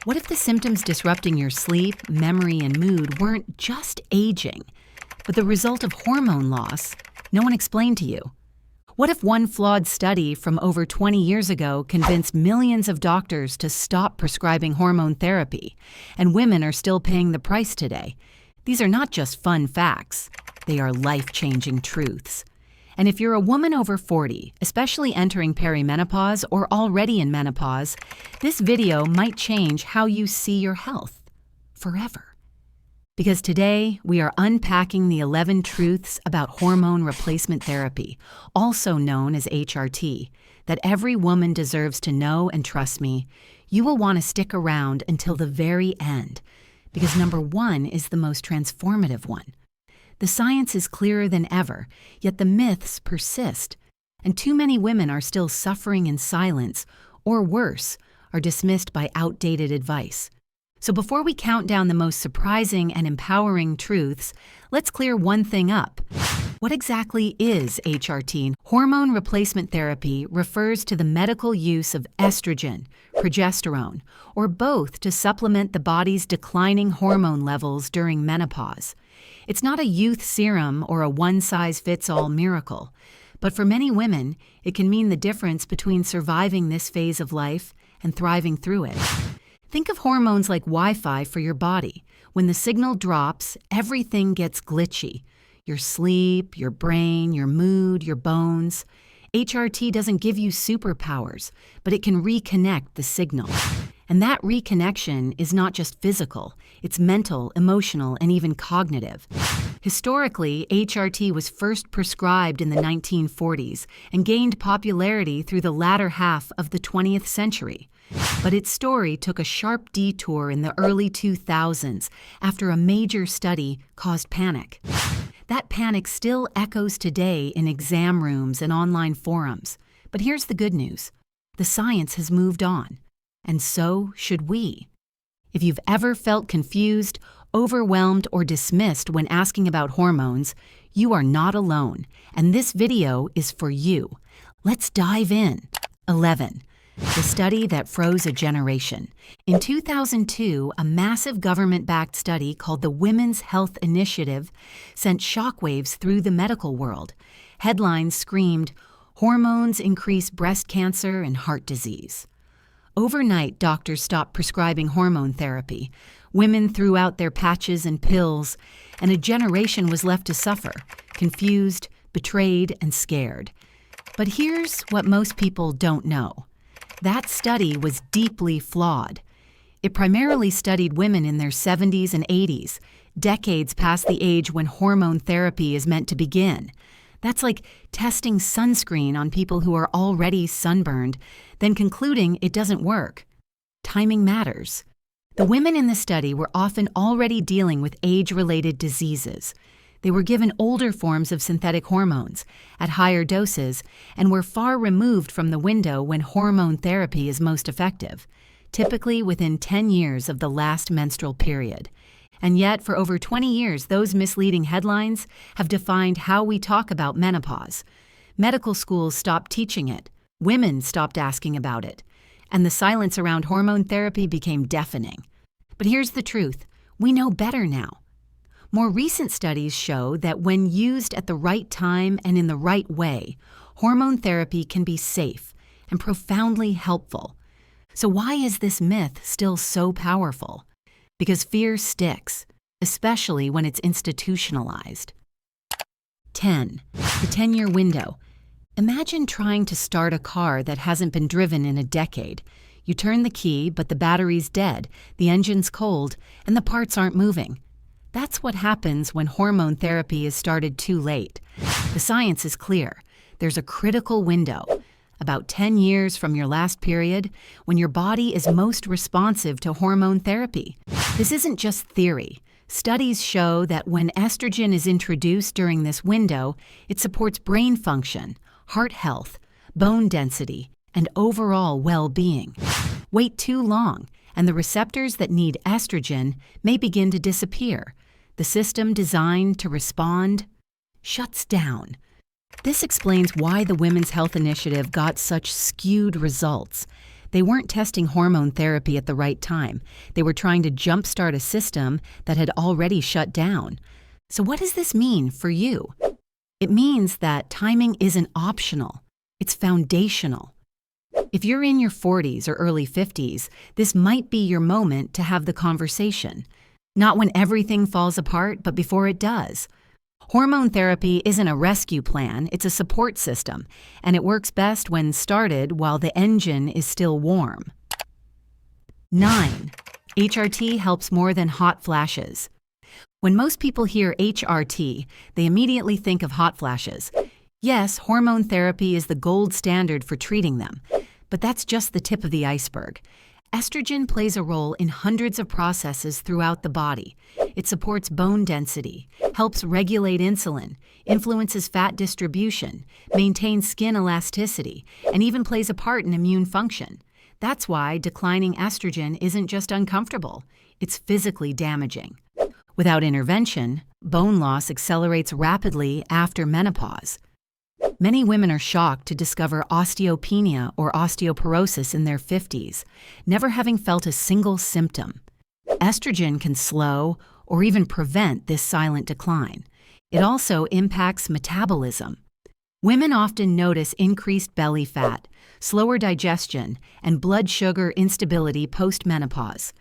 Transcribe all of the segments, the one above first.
What if the symptoms disrupting your sleep, memory, and mood weren't just aging, but the result of hormone loss no one explained to you? What if one flawed study from over 20 years ago convinced millions of doctors to stop prescribing hormone therapy, and women are still paying the price today? These are not just fun facts, they are life-changing truths. And if you're a woman over 40, especially entering perimenopause or already in menopause, this video might change how you see your health forever. Because today, we are unpacking the 11 truths about hormone replacement therapy, also known as HRT, that every woman deserves to know, and trust me, you will want to stick around until the very end, because number one is the most transformative one. The science is clearer than ever, yet the myths persist, and too many women are still suffering in silence, or worse, are dismissed by outdated advice. So before we count down the most surprising and empowering truths, let's clear one thing up. What exactly is HRT? Hormone replacement therapy refers to the medical use of estrogen, progesterone, or both to supplement the body's declining hormone levels during menopause. It's not a youth serum or a one-size-fits-all miracle, but for many women, it can mean the difference between surviving this phase of life and thriving through it. Think of hormones like Wi-Fi for your body. When the signal drops, everything gets glitchy. Your sleep, your brain, your mood, your bones. HRT doesn't give you superpowers, but it can reconnect the signal. And that reconnection is not just physical, it's mental, emotional, and even cognitive. Historically, HRT was first prescribed in the 1940s and gained popularity through the latter half of the 20th century. But its story took a sharp detour in the early 2000s after a major study caused panic. That panic still echoes today in exam rooms and online forums. But here's the good news. The science has moved on. And so should we. If you've ever felt confused, overwhelmed, or dismissed when asking about hormones, you are not alone, and this video is for you. Let's dive in. 11. The study that froze a generation. In 2002, a massive government-backed study called the Women's Health Initiative sent shockwaves through the medical world. Headlines screamed, "Hormones increase breast cancer and heart disease." Overnight, doctors stopped prescribing hormone therapy. Women threw out their patches and pills, and a generation was left to suffer, confused, betrayed, and scared. But here's what most people don't know. That study was deeply flawed. It primarily studied women in their 70s and 80s, decades past the age when hormone therapy is meant to begin. That's like testing sunscreen on people who are already sunburned, then concluding it doesn't work. Timing matters. The women in the study were often already dealing with age-related diseases. They were given older forms of synthetic hormones at higher doses and were far removed from the window when hormone therapy is most effective, typically within 10 years of the last menstrual period. And yet, for over 20 years, those misleading headlines have defined how we talk about menopause. Medical schools stopped teaching it, women stopped asking about it, and the silence around hormone therapy became deafening. But here's the truth, we know better now. More recent studies show that when used at the right time and in the right way, hormone therapy can be safe and profoundly helpful. So why is this myth still so powerful? Because fear sticks, especially when it's institutionalized. 10. The 10-year window. Imagine trying to start a car that hasn't been driven in a decade. You turn the key, but the battery's dead, the engine's cold, and the parts aren't moving. That's what happens when hormone therapy is started too late. The science is clear. There's a critical window, about 10 years from your last period, when your body is most responsive to hormone therapy. This isn't just theory. Studies show that when estrogen is introduced during this window, it supports brain function, heart health, bone density, and overall well-being. Wait too long, and the receptors that need estrogen may begin to disappear. The system designed to respond shuts down. This explains why the Women's Health Initiative got such skewed results. They weren't testing hormone therapy at the right time. They were trying to jumpstart a system that had already shut down. So what does this mean for you? It means that timing isn't optional. It's foundational. If you're in your 40s or early 50s, this might be your moment to have the conversation. Not when everything falls apart, but before it does. Hormone therapy isn't a rescue plan, it's a support system, and it works best when started while the engine is still warm. 9. HRT helps more than hot flashes. When most people hear HRT, they immediately think of hot flashes. Yes, hormone therapy is the gold standard for treating them, but that's just the tip of the iceberg. Estrogen plays a role in hundreds of processes throughout the body. It supports bone density, helps regulate insulin, influences fat distribution, maintains skin elasticity, and even plays a part in immune function. That's why declining estrogen isn't just uncomfortable, it's physically damaging. Without intervention, bone loss accelerates rapidly after menopause. Many women are shocked to discover osteopenia or osteoporosis in their 50s, never having felt a single symptom. Estrogen can slow or even prevent this silent decline. It also impacts metabolism. Women often notice increased belly fat, slower digestion, and blood sugar instability post-menopause.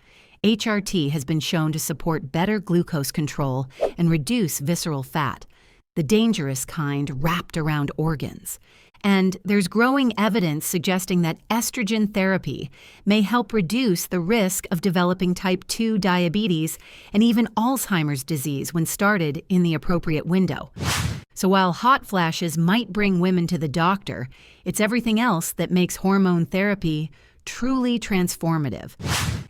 HRT has been shown to support better glucose control and reduce visceral fat, the dangerous kind wrapped around organs. And there's growing evidence suggesting that estrogen therapy may help reduce the risk of developing type 2 diabetes and even Alzheimer's disease when started in the appropriate window. So while hot flashes might bring women to the doctor, it's everything else that makes hormone therapy truly transformative.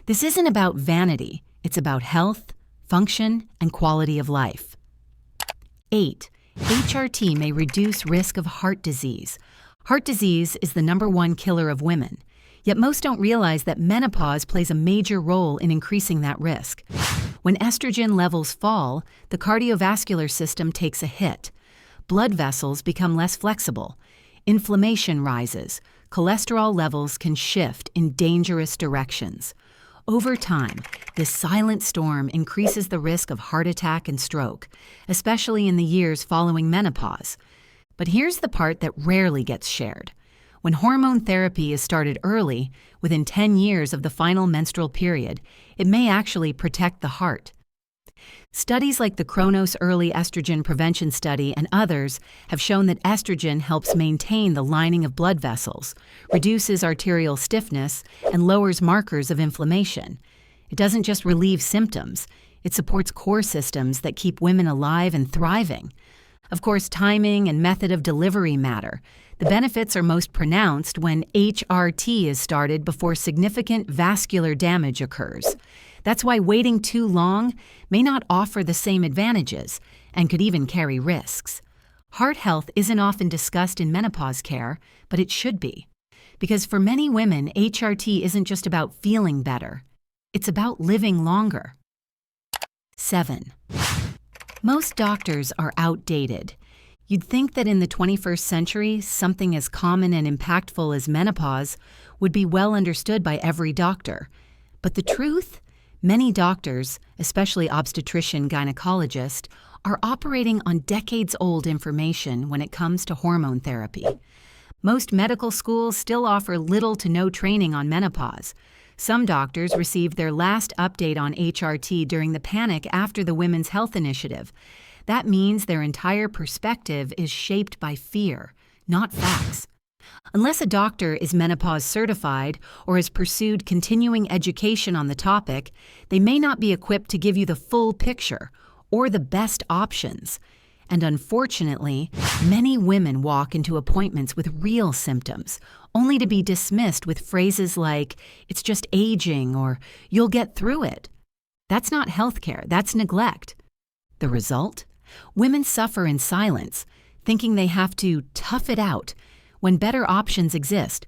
This isn't about vanity, it's about health, function, and quality of life. 8. HRT may reduce risk of heart disease. Heart disease is the #1 killer of women, yet most don't realize that menopause plays a major role in increasing that risk. When estrogen levels fall, the cardiovascular system takes a hit. Blood vessels become less flexible. Inflammation rises. Cholesterol levels can shift in dangerous directions. Over time, this silent storm increases the risk of heart attack and stroke, especially in the years following menopause. But here's the part that rarely gets shared. When hormone therapy is started early, within 10 years of the final menstrual period, it may actually protect the heart. Studies like the Kronos Early Estrogen Prevention Study and others have shown that estrogen helps maintain the lining of blood vessels, reduces arterial stiffness, and lowers markers of inflammation. It doesn't just relieve symptoms, it supports core systems that keep women alive and thriving. Of course, timing and method of delivery matter. The benefits are most pronounced when HRT is started before significant vascular damage occurs. That's why waiting too long may not offer the same advantages and could even carry risks. Heart health isn't often discussed in menopause care, but it should be. Because for many women, HRT isn't just about feeling better. It's about living longer. 7. Most doctors are outdated. You'd think that in the 21st century, something as common and impactful as menopause would be well understood by every doctor. But the truth? Many doctors, especially obstetrician-gynecologist, are operating on decades-old information when it comes to hormone therapy. Most medical schools still offer little to no training on menopause. Some doctors received their last update on HRT during the panic after the Women's Health Initiative. That means their entire perspective is shaped by fear, not facts. Unless a doctor is menopause certified or has pursued continuing education on the topic, they may not be equipped to give you the full picture or the best options. And unfortunately, many women walk into appointments with real symptoms, only to be dismissed with phrases like, "It's just aging," or "You'll get through it." That's not healthcare, that's neglect. The result? Women suffer in silence, thinking they have to tough it out, when better options exist.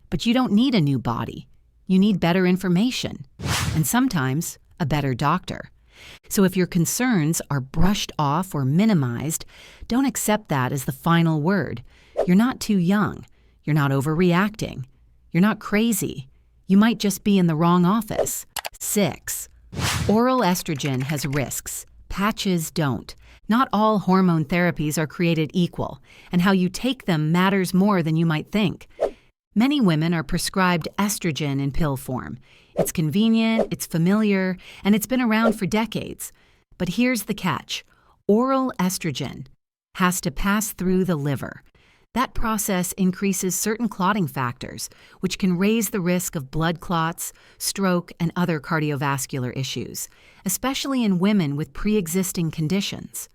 But you don't need a new body. You need better information, and sometimes a better doctor. So if your concerns are brushed off or minimized, don't accept that as the final word. You're not too young. You're not overreacting. You're not crazy. You might just be in the wrong office. 6. Oral estrogen has risks. Patches don't. Not all hormone therapies are created equal, and how you take them matters more than you might think. Many women are prescribed estrogen in pill form. It's convenient, it's familiar, and it's been around for decades. But here's the catch. Oral estrogen has to pass through the liver. That process increases certain clotting factors, which can raise the risk of blood clots, stroke, and other cardiovascular issues, especially in women with pre-existing conditions.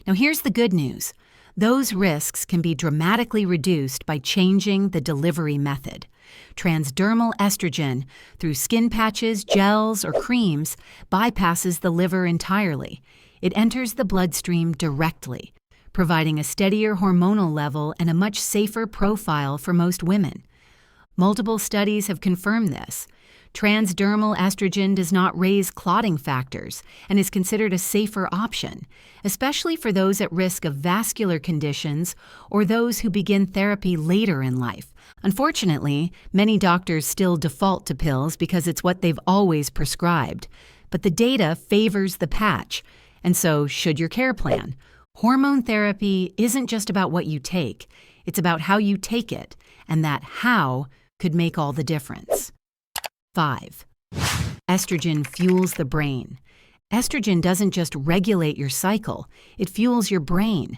Now here's the good news. Those risks can be dramatically reduced by changing the delivery method. Transdermal estrogen, through skin patches, gels, or creams, bypasses the liver entirely. It enters the bloodstream directly, providing a steadier hormonal level and a much safer profile for most women. Multiple studies have confirmed this. Transdermal estrogen does not raise clotting factors and is considered a safer option, especially for those at risk of vascular conditions or those who begin therapy later in life. Unfortunately, many doctors still default to pills because it's what they've always prescribed. But the data favors the patch, and so should your care plan. Hormone therapy isn't just about what you take, it's about how you take it, and that how could make all the difference. 5. Estrogen fuels the brain. Estrogen doesn't just regulate your cycle, it fuels your brain.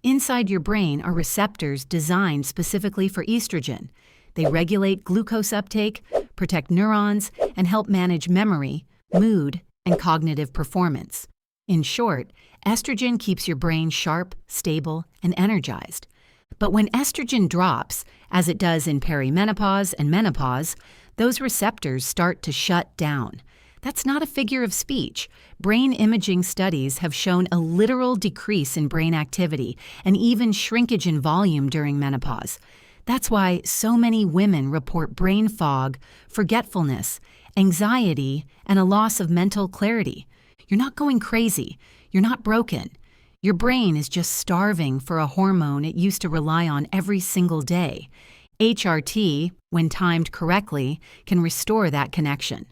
Inside your brain are receptors designed specifically for estrogen. They regulate glucose uptake, protect neurons, and help manage memory, mood, and cognitive performance. In short, estrogen keeps your brain sharp, stable, and energized. But when estrogen drops, as it does in perimenopause and menopause, those receptors start to shut down. That's not a figure of speech. Brain imaging studies have shown a literal decrease in brain activity and even shrinkage in volume during menopause. That's why so many women report brain fog, forgetfulness, anxiety, and a loss of mental clarity. You're not going crazy. You're not broken. Your brain is just starving for a hormone it used to rely on every single day. HRT, when timed correctly, can restore that connection.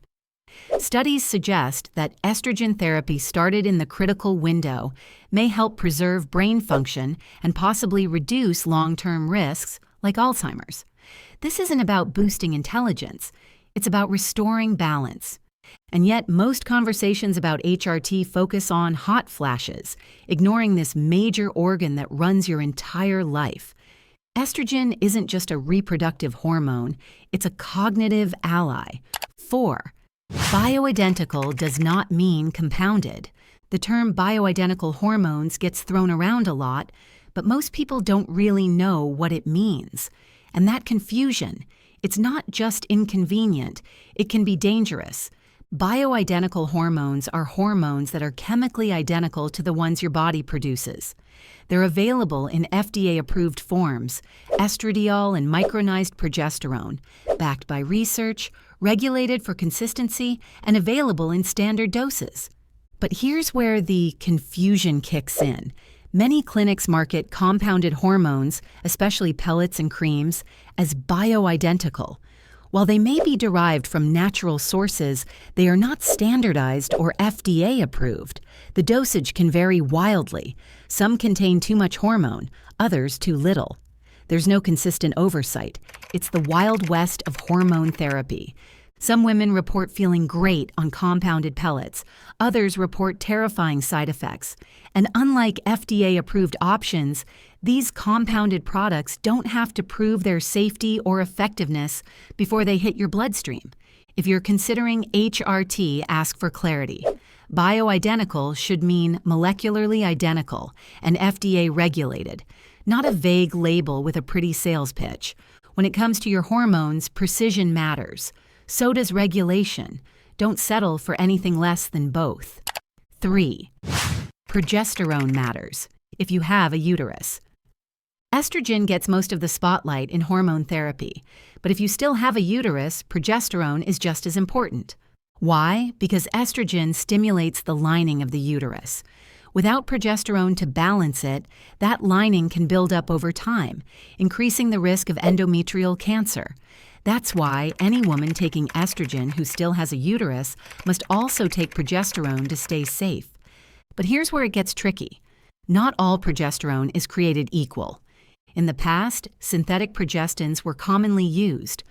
Studies suggest that estrogen therapy started in the critical window may help preserve brain function and possibly reduce long-term risks like Alzheimer's. This isn't about boosting intelligence. It's about restoring balance. And yet, most conversations about HRT focus on hot flashes, ignoring this major organ that runs your entire life. Estrogen isn't just a reproductive hormone, it's a cognitive ally. 4. Bioidentical does not mean compounded. The term bioidentical hormones gets thrown around a lot, but most people don't really know what it means. And that confusion, it's not just inconvenient, it can be dangerous. Bioidentical hormones are hormones that are chemically identical to the ones your body produces. They're available in FDA-approved forms, estradiol and micronized progesterone, backed by research, regulated for consistency, and available in standard doses. But here's where the confusion kicks in. Many clinics market compounded hormones, especially pellets and creams, as bioidentical. While they may be derived from natural sources, they are not standardized or FDA approved. The dosage can vary wildly. Some contain too much hormone, others too little. There's no consistent oversight. It's the Wild West of hormone therapy. Some women report feeling great on compounded pellets. Others report terrifying side effects. And unlike FDA-approved options, these compounded products don't have to prove their safety or effectiveness before they hit your bloodstream. If you're considering HRT, ask for clarity. Bioidentical should mean molecularly identical and FDA-regulated, not a vague label with a pretty sales pitch. When it comes to your hormones, precision matters. So does regulation. Don't settle for anything less than both. 3. Progesterone matters if you have a uterus. Estrogen gets most of the spotlight in hormone therapy, but if you still have a uterus, progesterone is just as important. Why? Because estrogen stimulates the lining of the uterus. Without progesterone to balance it, that lining can build up over time, increasing the risk of endometrial cancer. That's why any woman taking estrogen who still has a uterus must also take progesterone to stay safe. But here's where it gets tricky. Not all progesterone is created equal. In the past, synthetic progestins were commonly used.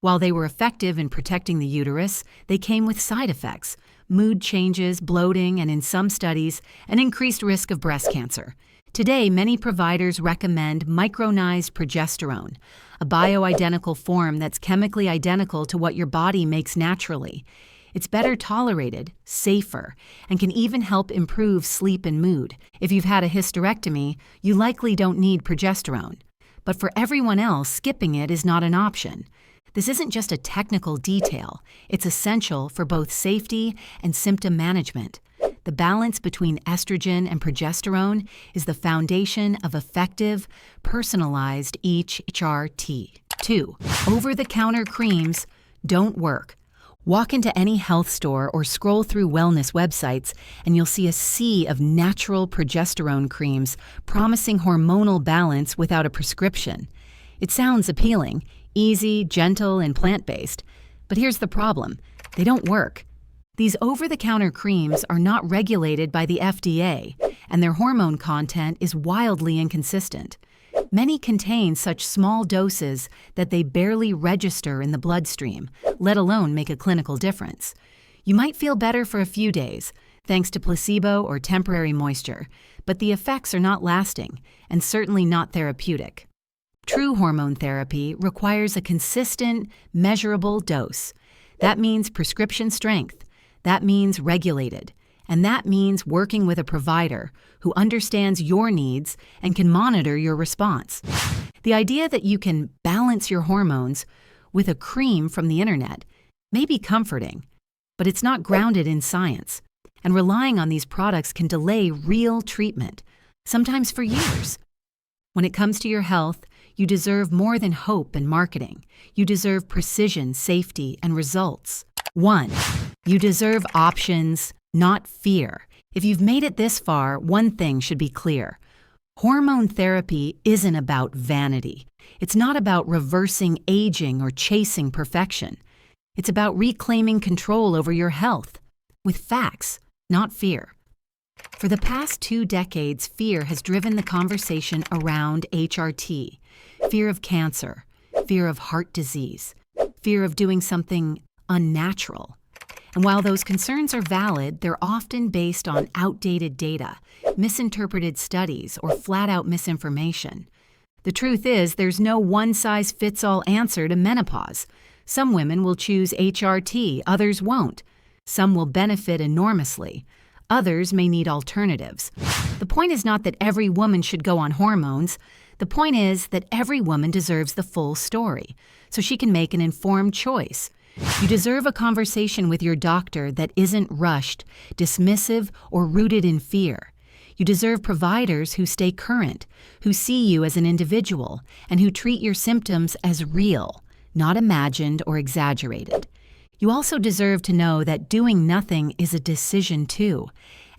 While they were effective in protecting the uterus, they came with side effects, mood changes, bloating, and in some studies, an increased risk of breast cancer. Today, many providers recommend micronized progesterone, a bioidentical form that's chemically identical to what your body makes naturally. It's better tolerated, safer, and can even help improve sleep and mood. If you've had a hysterectomy, you likely don't need progesterone. But for everyone else, skipping it is not an option. This isn't just a technical detail. It's essential for both safety and symptom management. The balance between estrogen and progesterone is the foundation of effective, personalized HRT. 2. Over-the-counter creams don't work. Walk into any health store or scroll through wellness websites and you'll see a sea of natural progesterone creams promising hormonal balance without a prescription. It sounds appealing, easy, gentle, and plant-based. But here's the problem. They don't work. These over-the-counter creams are not regulated by the FDA, and their hormone content is wildly inconsistent. Many contain such small doses that they barely register in the bloodstream, let alone make a clinical difference. You might feel better for a few days, thanks to placebo or temporary moisture, but the effects are not lasting, and certainly not therapeutic. True hormone therapy requires a consistent, measurable dose. That means prescription strength. That means regulated. And that means working with a provider who understands your needs and can monitor your response. The idea that you can balance your hormones with a cream from the internet may be comforting, but it's not grounded in science, and relying on these products can delay real treatment, sometimes for years. When it comes to your health, you deserve more than hope and marketing. You deserve precision, safety, and results. 1. You deserve options, not fear. If you've made it this far, one thing should be clear. Hormone therapy isn't about vanity. It's not about reversing aging or chasing perfection. It's about reclaiming control over your health with facts, not fear. For the past 2 decades, fear has driven the conversation around HRT. Fear of cancer, fear of heart disease, fear of doing something unnatural. And while those concerns are valid, they're often based on outdated data, misinterpreted studies, or flat-out misinformation. The truth is, there's no one-size-fits-all answer to menopause. Some women will choose HRT, others won't. Some will benefit enormously. Others may need alternatives. The point is not that every woman should go on hormones. The point is that every woman deserves the full story, so she can make an informed choice. You deserve a conversation with your doctor that isn't rushed, dismissive, or rooted in fear. You deserve providers who stay current, who see you as an individual, and who treat your symptoms as real, not imagined or exaggerated. You also deserve to know that doing nothing is a decision too,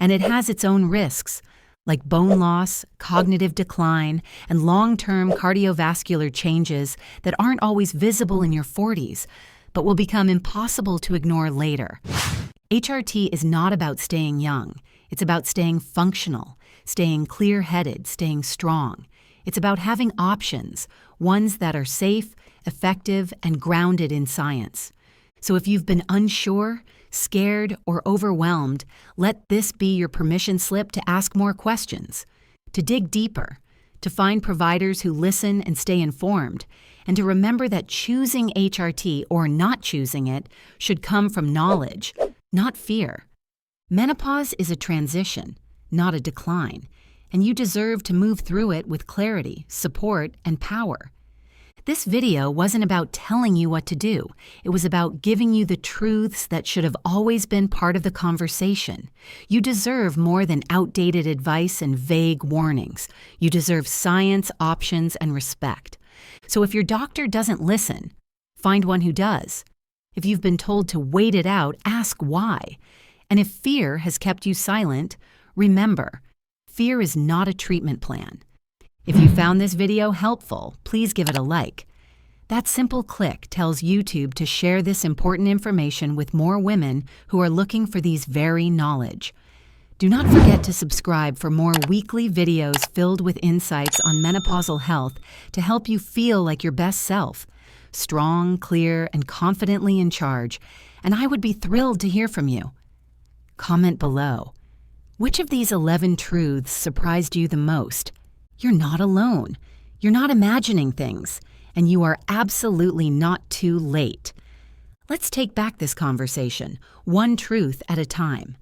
and it has its own risks, like bone loss, cognitive decline, and long-term cardiovascular changes that aren't always visible in your 40s, but will become impossible to ignore later. HRT is not about staying young. It's about staying functional, staying clear-headed, staying strong. It's about having options, ones that are safe, effective, and grounded in science. So if you've been unsure, scared, or overwhelmed, let this be your permission slip to ask more questions, to dig deeper, to find providers who listen and stay informed, and to remember that choosing HRT or not choosing it should come from knowledge, not fear. Menopause is a transition, not a decline, and you deserve to move through it with clarity, support, and power. This video wasn't about telling you what to do. It was about giving you the truths that should have always been part of the conversation. You deserve more than outdated advice and vague warnings. You deserve science, options, and respect. So if your doctor doesn't listen, find one who does. If you've been told to wait it out, ask why. And if fear has kept you silent, remember, fear is not a treatment plan. If you found this video helpful, please give it a like. That simple click tells YouTube to share this important information with more women who are looking for these very knowledge. Do not forget to subscribe for more weekly videos filled with insights on menopausal health to help you feel like your best self, strong, clear, and confidently in charge, and I would be thrilled to hear from you. Comment below. Which of these 11 truths surprised you the most? You're not alone. You're not imagining things, and you are absolutely not too late. Let's take back this conversation, one truth at a time.